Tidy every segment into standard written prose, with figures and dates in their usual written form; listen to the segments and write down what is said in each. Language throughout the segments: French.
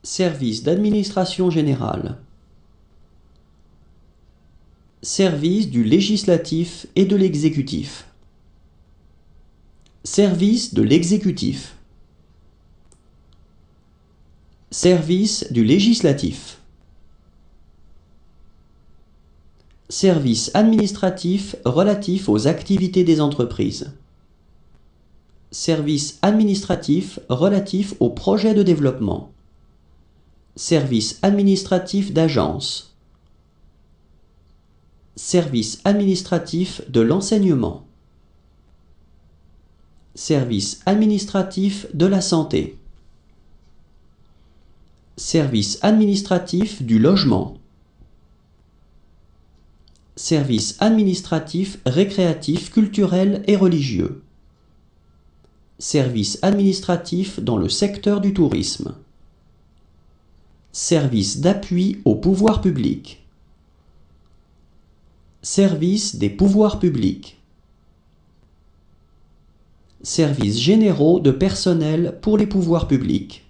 Service d'administration générale. Service du législatif et de l'exécutif. Service de l'exécutif. Service du législatif. Service administratif relatif aux activités des entreprises. Service administratif relatif aux projets de développement. Service administratif d'agence. Service administratif de l'enseignement. Service administratif de la santé. Service administratif du logement. Service administratif récréatif, culturel et religieux. Service administratif dans le secteur du tourisme. Service d'appui aux pouvoirs publics. Service des pouvoirs publics. Services généraux de personnel pour les pouvoirs publics.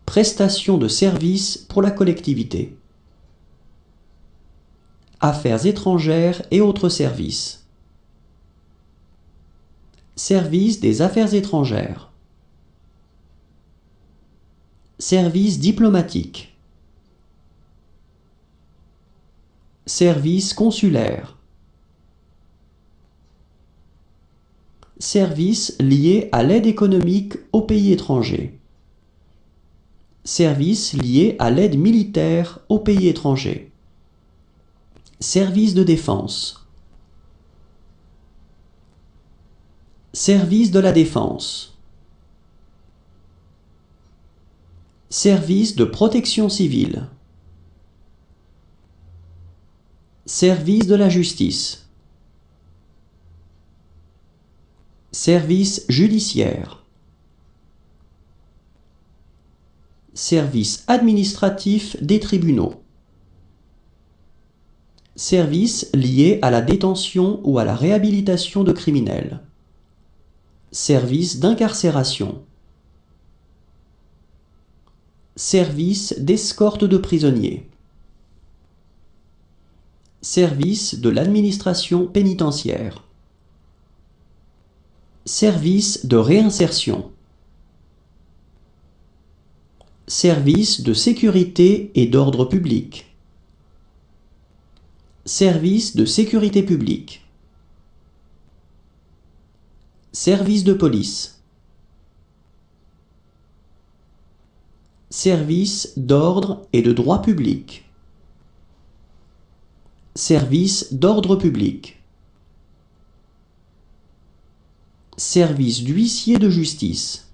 Prestations de services pour la collectivité. Affaires étrangères et autres services. Service des affaires étrangères. Service diplomatique. Service consulaire. Services liés à l'aide économique aux pays étrangers. Services liés à l'aide militaire aux pays étrangers. Service de défense. Service de la défense. Service de protection civile. Service de la justice. Service judiciaire. Service administratif des tribunaux. Services liés à la détention ou à la réhabilitation de criminels. Service d'incarcération. Service d'escorte de prisonniers. Service de l'administration pénitentiaire. Service de réinsertion. Service de sécurité et d'ordre public. Service de sécurité publique. Service de police. Service d'ordre et de droit public. Service d'ordre public. Service d'huissier de justice.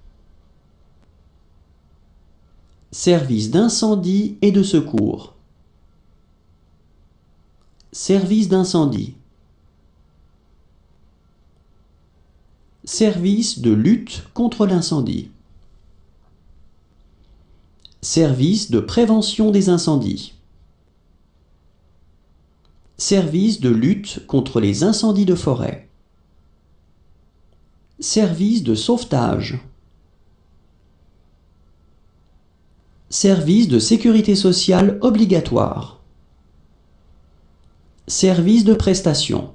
Service d'incendie et de secours. Service d'incendie. Service de lutte contre l'incendie. Service de prévention des incendies. Service de lutte contre les incendies de forêt. Service de sauvetage. Service de sécurité sociale obligatoire. Service de prestation.